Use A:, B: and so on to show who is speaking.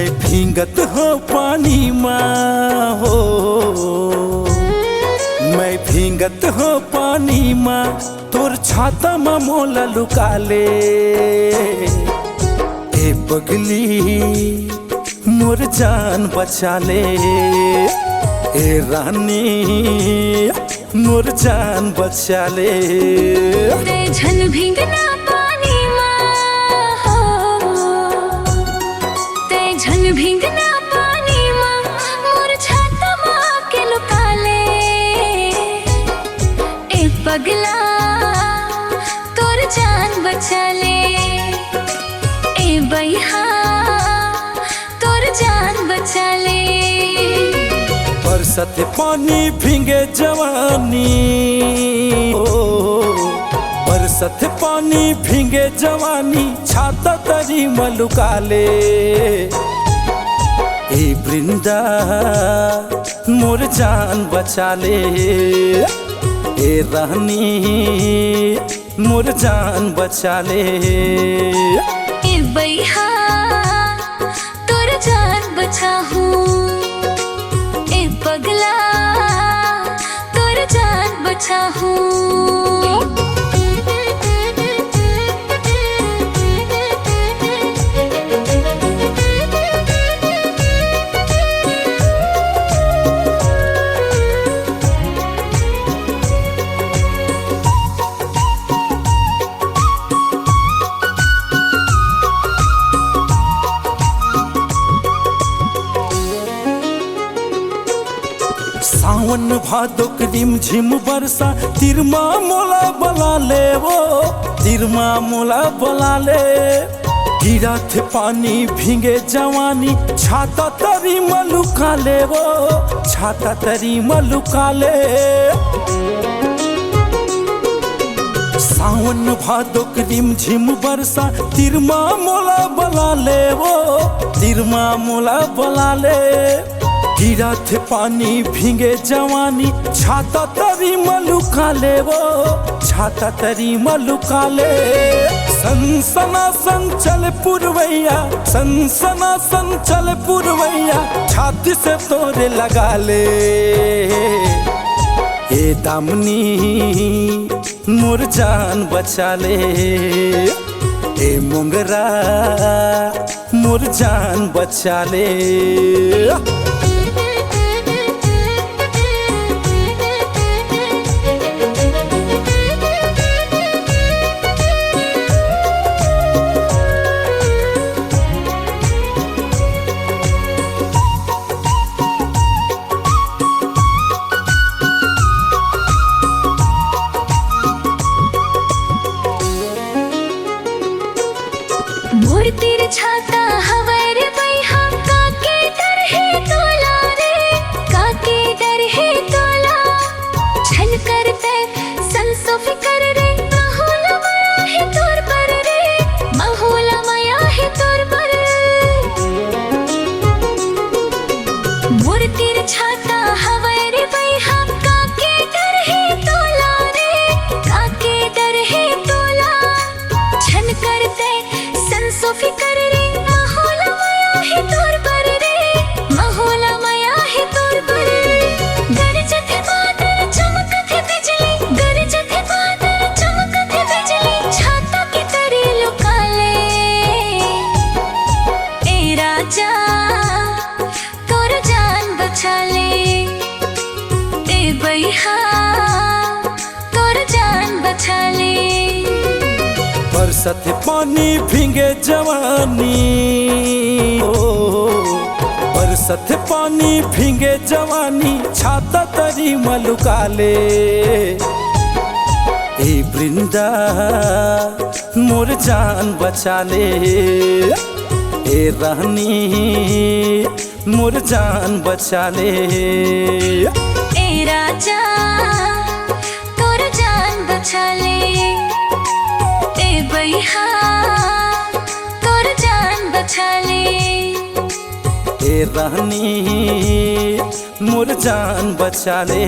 A: मैं भींगत हो पानी माँ हो, मैं भींगत हो पानी माँ, तोर छाता माँ मोला लुका ले। ए पगली मोर जान बचा ले, ए रानी मोर जान बचा ले।
B: झन भींगना पानी माँ हो, ते झन भींगना पानी माँ, मोर छाता माँ के लुका ले। ए पगला तोर जान बचा ले, ए बैहा तोर जान बचा ले।
A: बरसत पानी भींगे जवानी ओ, बरसत पानी भींगे जवानी, छाता तरी मलुका ले। ए वृंदा मोर जान बचा ले, ए रानी मोर जान बचा ले।
B: ए बैहा तोर जान बचाहूँ, ए पगला तोर जान बचाहूँ।
A: सावन भादोक रिम झिम बरसा, तिरमा मोला बला ले वो, तिरमा मोला बला ले। गिरा थे पानी भींगे जवानी, छाता तरी मलुका ले वो, छाता तरी मलुका ले। सावन भादोक रिम झिम बरसा, तिरमा मोला बला ले वो, तिरमा मोला बला ले। गिरा थे पानी भींगे जवानी, छाता तरी मलुका ले वो, छाता तरी मलुका ले। सनसना संचल पुरवैया, सनसना संचल पुरवैया, छाती से तोरे लगा ले। ए दामनी मोर जान बचा ले, ए मोंगरा मोर जान बचा ले।
B: मोर तीर छाता हवर बैहा, काके डर है तोला रे, काके डर है तोला। छल करते संसो फिकर रे, माहौला माया है तोर पर रे, माहौला माया है तोर पर। मोर तीर छाता हवर बैहा, काके डर है तोला रे, काके डर है तोला। छल करते संसो फिकर रे, माहौला माया है तोर पर रे, माहौला माया है तोर पर। गरजत है बादल चमकत है बिजली, गरजत है बादल चमकत है बिजली, छाता के तरे लुका ले। ए राजा तोर जान बचा ले, ए बैहा तोर जान बचा ले।
A: बरसत पानी भींगे जवानी ओ, बरसत पानी भींगे जवानी, छाता तरी मलुका ले। ए वृंदा मोर जान बचा ले, ए रानी मोर जान बचा ले।
B: ए राजा तोर जान बचा ले, ए बैहा तोर जान बचा ले।
A: ए रानी मोर जान बचा ले।